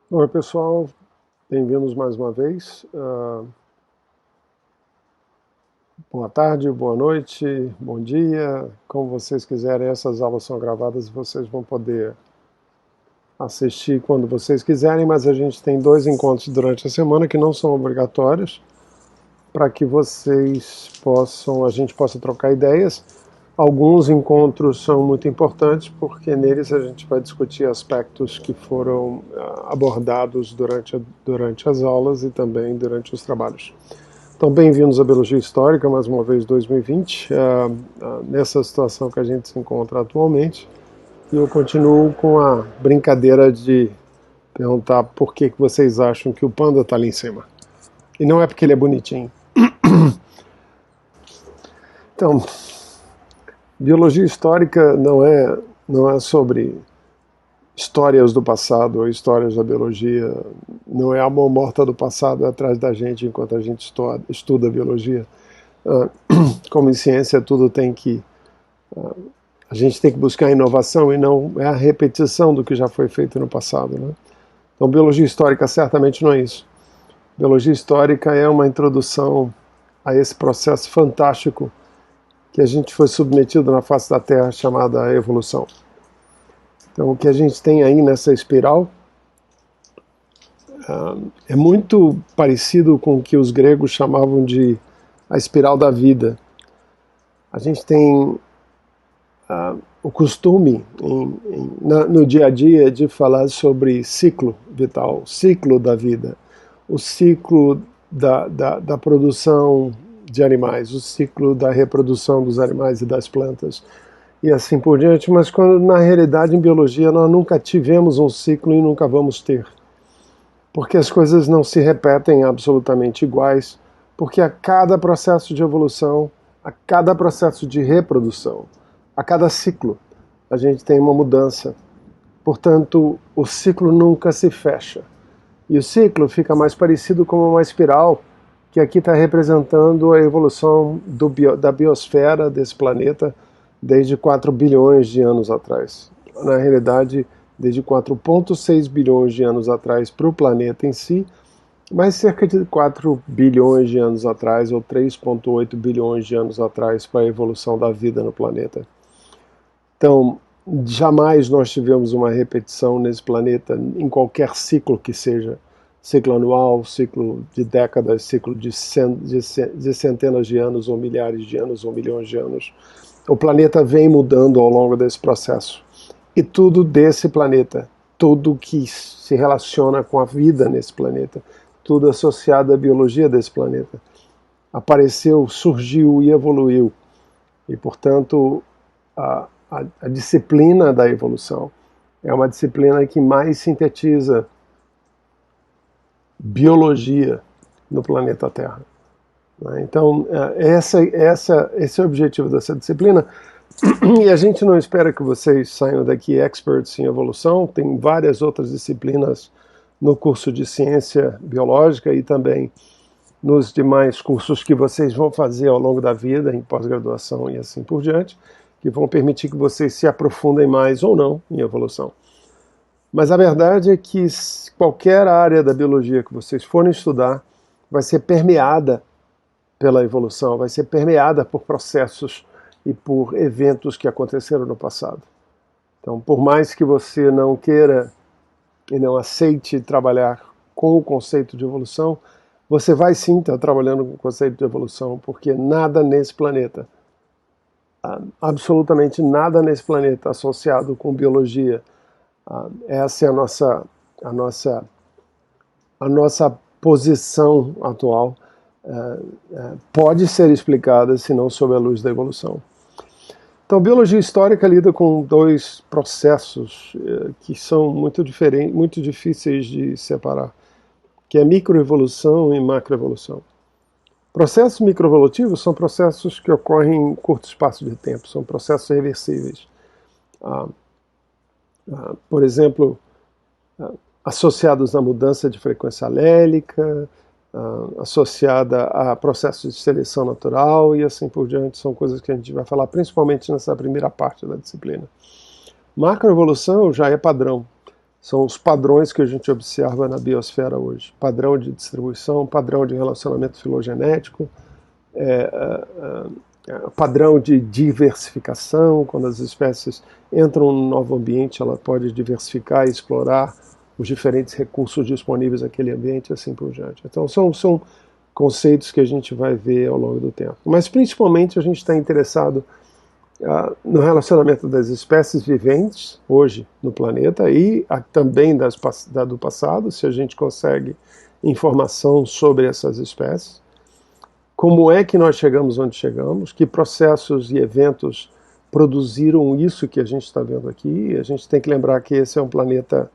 Oi, pessoal, bem-vindos mais uma vez. Boa tarde, boa noite, bom dia, como vocês quiserem. Essas aulas são gravadas e vocês vão poder assistir quando vocês quiserem, mas a gente tem dois encontros durante a semana que não são obrigatórios, para que a gente possa trocar ideias. Alguns encontros são muito importantes porque neles a gente vai discutir aspectos que foram abordados durante as aulas e também durante os trabalhos. Então, bem-vindos à Biologia Histórica, mais uma vez 2020, nessa situação que a gente se encontra atualmente. E eu continuo com a brincadeira de perguntar por que vocês acham que o panda está ali em cima. E não é porque ele é bonitinho. Então, biologia histórica não é sobre histórias do passado ou histórias da biologia. Não é a mão morta do passado atrás da gente enquanto a gente estuda biologia. Como em ciência, a gente tem que buscar inovação e não é a repetição do que já foi feito no passado, né? Então, biologia histórica certamente não é isso. Biologia histórica é uma introdução a esse processo fantástico que a gente foi submetido na face da Terra, chamada evolução. Então, o que a gente tem aí nessa espiral é muito parecido com o que os gregos chamavam de a espiral da vida. A gente tem o costume no dia a dia de falar sobre ciclo vital, ciclo da vida, o ciclo da produção de animais, o ciclo da reprodução dos animais e das plantas, e assim por diante, mas quando na realidade em biologia nós nunca tivemos um ciclo e nunca vamos ter. Porque as coisas não se repetem absolutamente iguais, porque a cada processo de evolução, a cada processo de reprodução, a cada ciclo, a gente tem uma mudança. Portanto, o ciclo nunca se fecha. E o ciclo fica mais parecido com uma espiral, que aqui está representando a evolução da biosfera desse planeta desde 4 bilhões de anos atrás. Na realidade, desde 4,6 bilhões de anos atrás para o planeta em si, mas cerca de 4 bilhões de anos atrás, ou 3,8 bilhões de anos atrás, para a evolução da vida no planeta. Então, jamais nós tivemos uma repetição nesse planeta, em qualquer ciclo que seja, ciclo anual, ciclo de décadas, ciclo de centenas de anos, ou milhares de anos, ou milhões de anos. O planeta vem mudando ao longo desse processo. E tudo desse planeta, tudo que se relaciona com a vida nesse planeta, tudo associado à biologia desse planeta, apareceu, surgiu e evoluiu. E, portanto, a disciplina da evolução é uma disciplina que mais sintetiza biologia no planeta Terra. Então, esse é o objetivo dessa disciplina. E a gente não espera que vocês saiam daqui experts em evolução, tem várias outras disciplinas no curso de ciência biológica e também nos demais cursos que vocês vão fazer ao longo da vida, em pós-graduação e assim por diante, que vão permitir que vocês se aprofundem mais ou não em evolução. Mas a verdade é que qualquer área da biologia que vocês forem estudar vai ser permeada pela evolução, vai ser permeada por processos e por eventos que aconteceram no passado. Então, por mais que você não queira e não aceite trabalhar com o conceito de evolução, você vai sim estar trabalhando com o conceito de evolução, porque nada nesse planeta, absolutamente nada nesse planeta associado com biologia, essa é a nossa posição atual, pode ser explicada se não sob a luz da evolução. Então, biologia histórica lida com dois processos que são muito diferentes, muito difíceis de separar, que é microevolução e macroevolução. Processos microevolutivos são processos que ocorrem em curto espaço de tempo, são processos reversíveis. Por exemplo, associados à mudança de frequência alélica, associada a processos de seleção natural e assim por diante, são coisas que a gente vai falar principalmente nessa primeira parte da disciplina. Macroevolução já é padrão, são os padrões que a gente observa na biosfera hoje. Padrão de distribuição, padrão de relacionamento filogenético, padrão de diversificação. Quando as espécies entram num novo ambiente, ela pode diversificar e explorar os diferentes recursos disponíveis naquele ambiente e assim por diante. Então são conceitos que a gente vai ver ao longo do tempo. Mas principalmente a gente está interessado no relacionamento das espécies viventes hoje no planeta e também do passado, se a gente consegue informação sobre essas espécies. Como é que nós chegamos onde chegamos, que processos e eventos produziram isso que a gente está vendo aqui. A gente tem que lembrar que esse é um planeta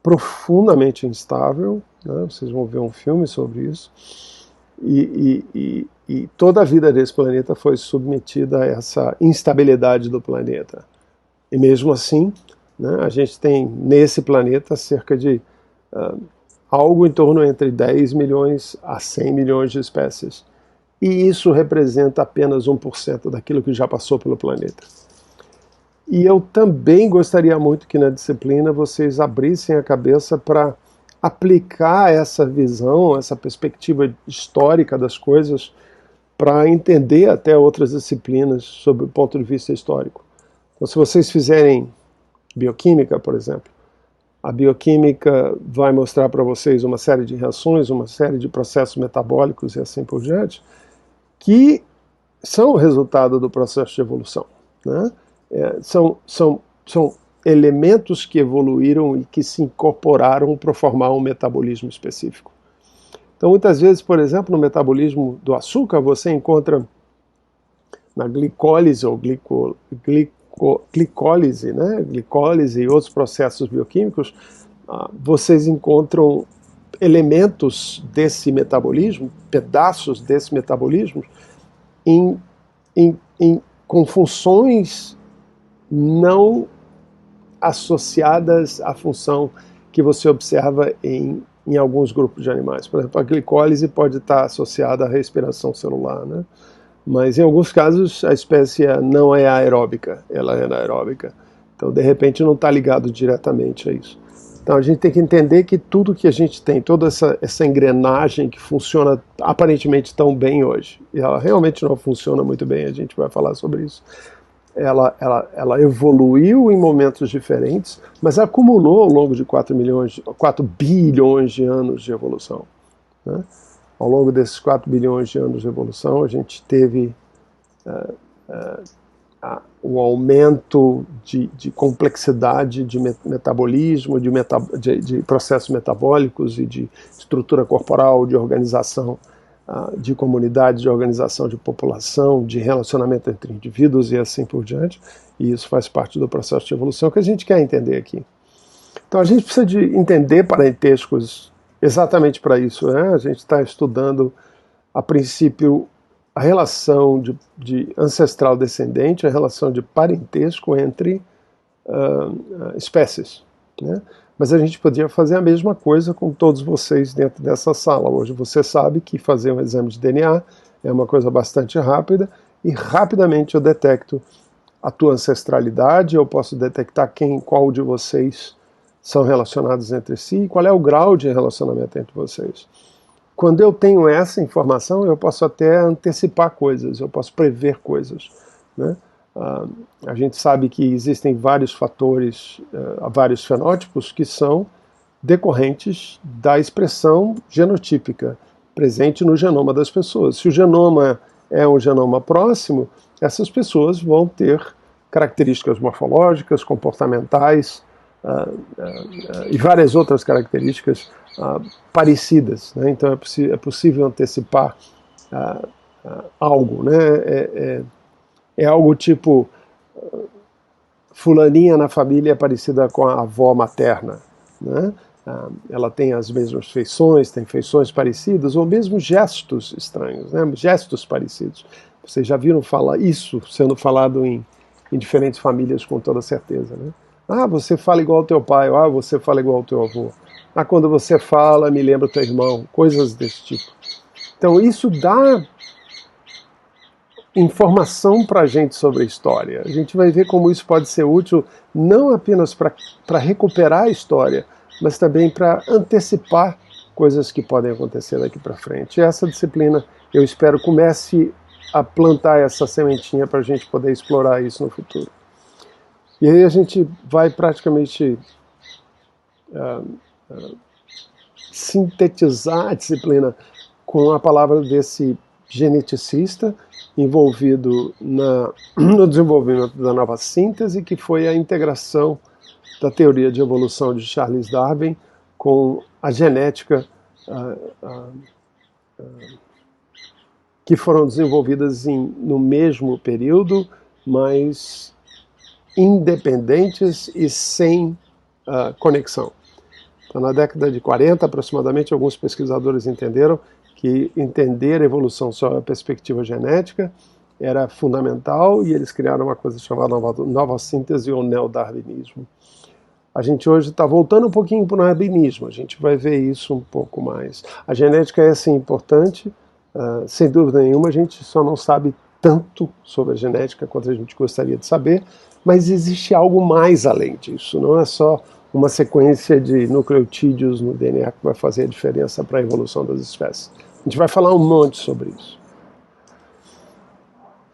profundamente instável, né? Vocês vão ver um filme sobre isso, e toda a vida desse planeta foi submetida a essa instabilidade do planeta. E mesmo assim, né, a gente tem nesse planeta cerca de algo em torno entre 10 milhões a 100 milhões de espécies. E isso representa apenas 1% daquilo que já passou pelo planeta. E eu também gostaria muito que na disciplina vocês abrissem a cabeça para aplicar essa visão, essa perspectiva histórica das coisas, para entender até outras disciplinas sob o ponto de vista histórico. Então, se vocês fizerem bioquímica, por exemplo, a bioquímica vai mostrar para vocês uma série de reações, uma série de processos metabólicos e assim por diante, que são o resultado do processo de evolução, né? São elementos que evoluíram e que se incorporaram para formar um metabolismo específico. Então, muitas vezes, por exemplo, no metabolismo do açúcar, você encontra na glicólise ou glicólise, né? Glicólise e outros processos bioquímicos, vocês encontram elementos desse metabolismo, pedaços desse metabolismo, com funções não associadas à função que você observa em alguns grupos de animais. Por exemplo, a glicólise pode estar associada à respiração celular, né? Mas em alguns casos a espécie não é aeróbica, ela é anaeróbica. Então, de repente, não está ligado diretamente a isso. Então, a gente tem que entender que tudo que a gente tem, toda essa engrenagem que funciona aparentemente tão bem hoje, e ela realmente não funciona muito bem, a gente vai falar sobre isso, ela evoluiu em momentos diferentes, mas acumulou ao longo de 4 bilhões de anos de evolução, né? Ao longo desses 4 bilhões de anos de evolução, a gente teve um aumento de complexidade de metabolismo, de processos metabólicos e de estrutura corporal, de organização de comunidade, de organização de população, de relacionamento entre indivíduos e assim por diante. E isso faz parte do processo de evolução que a gente quer entender aqui. Então a gente precisa de entender parentescos exatamente para isso, né? A gente está estudando, a princípio, a relação de ancestral descendente, a relação de parentesco entre espécies, né? Mas a gente podia fazer a mesma coisa com todos vocês dentro dessa sala. Hoje você sabe que fazer um exame de DNA é uma coisa bastante rápida e rapidamente eu detecto a tua ancestralidade, eu posso detectar qual de vocês são relacionados entre si e qual é o grau de relacionamento entre vocês. Quando eu tenho essa informação, eu posso até antecipar coisas, eu posso prever coisas, né? A gente sabe que existem vários fatores, vários fenótipos que são decorrentes da expressão genotípica presente no genoma das pessoas. Se o genoma é um genoma próximo, essas pessoas vão ter características morfológicas, comportamentais e várias outras características parecidas, né? Então é possível antecipar algo, né? É algo tipo fulaninha na família é parecida com a avó materna, né? Ela tem as mesmas feições, tem feições parecidas, ou mesmo gestos estranhos, né? Gestos parecidos. Vocês já viram falar isso sendo falado em diferentes famílias com toda certeza, né? Você fala igual ao teu pai, você fala igual ao teu avô. Quando você fala, me lembra o teu irmão, coisas desse tipo. Então isso dá informação para a gente sobre a história. A gente vai ver como isso pode ser útil não apenas para recuperar a história, mas também para antecipar coisas que podem acontecer daqui para frente. E essa disciplina, eu espero, comece a plantar essa sementinha para a gente poder explorar isso no futuro. E aí a gente vai praticamente sintetizar a disciplina com a palavra desse geneticista envolvido no desenvolvimento da nova síntese, que foi a integração da teoria de evolução de Charles Darwin com a genética que foram desenvolvidas no mesmo período, mas independentes e sem conexão. Então, na década de 40, aproximadamente, alguns pesquisadores entenderam que entender a evolução sob a perspectiva genética era fundamental, e eles criaram uma coisa chamada nova síntese ou neodarwinismo. A gente hoje está voltando um pouquinho para o darwinismo, a gente vai ver isso um pouco mais. A genética é sim importante, sem dúvida nenhuma, a gente só não sabe tanto sobre a genética quanto a gente gostaria de saber, mas existe algo mais além disso, não é só uma sequência de nucleotídeos no DNA que vai fazer a diferença para a evolução das espécies. A gente vai falar um monte sobre isso.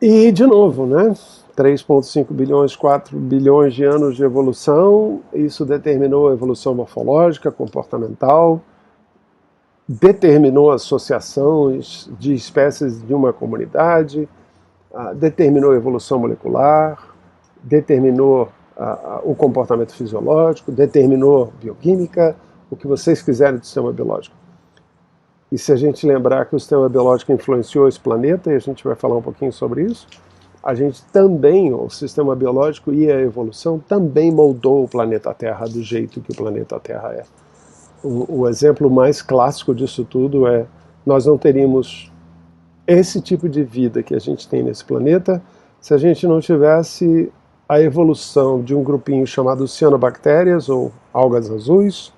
E, de novo, né? 3,5 bilhões, 4 bilhões de anos de evolução, isso determinou a evolução morfológica, comportamental, determinou associações de espécies de uma comunidade, determinou a evolução molecular, determinou o comportamento fisiológico, determinou bioquímica, o que vocês quiserem do sistema biológico. E se a gente lembrar que o sistema biológico influenciou esse planeta, e a gente vai falar um pouquinho sobre isso, a gente também, o sistema biológico e a evolução também moldou o planeta Terra do jeito que o planeta Terra é. O exemplo mais clássico disso tudo é, nós não teríamos esse tipo de vida que a gente tem nesse planeta se a gente não tivesse a evolução de um grupinho chamado cianobactérias, ou algas azuis,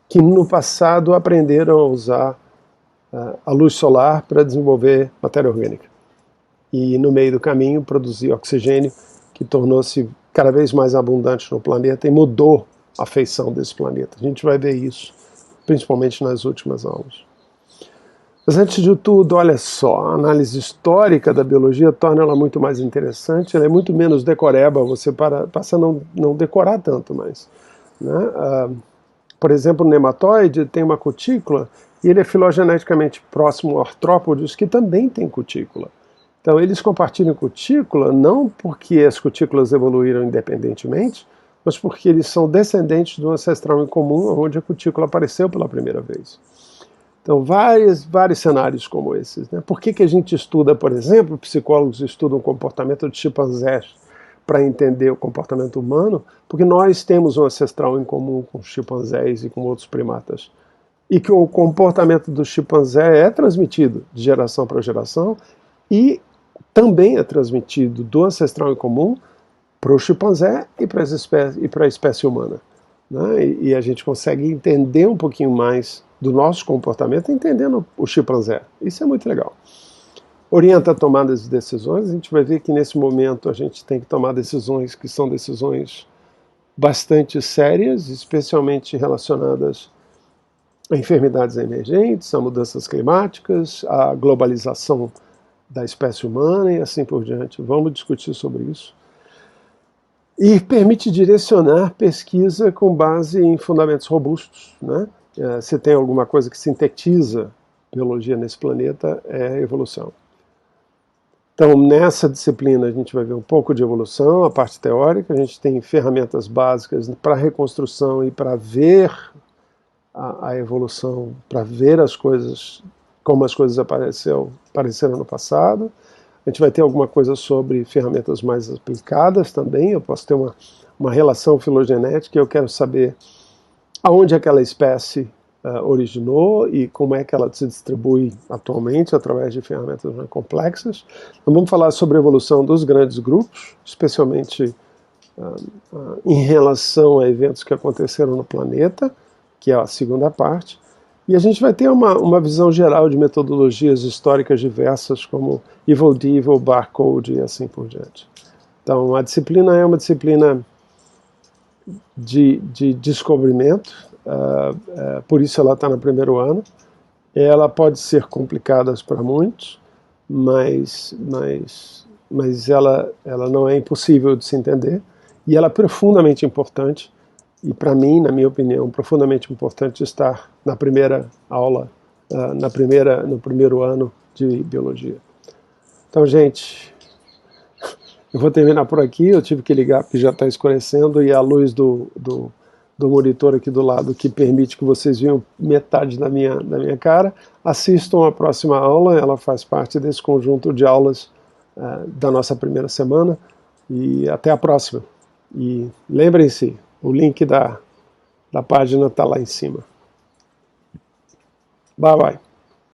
que no passado aprenderam a usar a luz solar para desenvolver matéria orgânica. E no meio do caminho produzir oxigênio, que tornou-se cada vez mais abundante no planeta e mudou a feição desse planeta. A gente vai ver isso, principalmente nas últimas aulas. Mas antes de tudo, olha só, a análise histórica da biologia torna ela muito mais interessante, ela é muito menos decoreba, você passa a não decorar tanto mais. Né? Por exemplo, o nematóide tem uma cutícula e ele é filogeneticamente próximo ao artrópodes, que também tem cutícula. Então eles compartilham cutícula não porque as cutículas evoluíram independentemente, mas porque eles são descendentes de um ancestral em comum onde a cutícula apareceu pela primeira vez. Então, vários cenários como esses. Né? Por que a gente estuda, por exemplo, psicólogos estudam o comportamento de chimpanzés para entender o comportamento humano? Porque nós temos um ancestral em comum com os chimpanzés e com outros primatas. E que o comportamento do chimpanzé é transmitido de geração para geração e também é transmitido do ancestral em comum para o chimpanzé e para a espécie humana. Né? E a gente consegue entender um pouquinho mais do nosso comportamento entendendo o chimpanzé. Isso é muito legal. Orienta a tomada de decisões. A gente vai ver que nesse momento a gente tem que tomar decisões que são decisões bastante sérias, especialmente relacionadas a enfermidades emergentes, a mudanças climáticas, a globalização da espécie humana e assim por diante. Vamos discutir sobre isso. E permite direcionar pesquisa com base em fundamentos robustos. Né? Se tem alguma coisa que sintetiza biologia nesse planeta, é a evolução. Então, nessa disciplina, a gente vai ver um pouco de evolução, a parte teórica, a gente tem ferramentas básicas para reconstrução e para ver a evolução, para ver as coisas, como as coisas apareceram no passado. A gente vai ter alguma coisa sobre ferramentas mais aplicadas também. Eu posso ter uma relação filogenética e eu quero saber aonde aquela espécie originou e como é que ela se distribui atualmente através de ferramentas mais complexas. Então, vamos falar sobre a evolução dos grandes grupos, especialmente em relação a eventos que aconteceram no planeta, que é a segunda parte. E a gente vai ter uma visão geral de metodologias históricas diversas, como Evil Devil, Barcode e assim por diante. Então, a disciplina é uma disciplina de descobrimento, por isso ela está no primeiro ano. Ela pode ser complicada para muitos, mas ela não é impossível de se entender, e ela é profundamente importante, e para mim, na minha opinião, profundamente importante estar na primeira aula, no primeiro ano de biologia. Então, gente, eu vou terminar por aqui. Eu tive que ligar porque já está escurecendo, e a luz do monitor aqui do lado, que permite que vocês vejam metade da minha cara. Assistam a próxima aula, ela faz parte desse conjunto de aulas da nossa primeira semana, e até a próxima. E lembrem-se, o link da página está lá em cima. Bye, bye.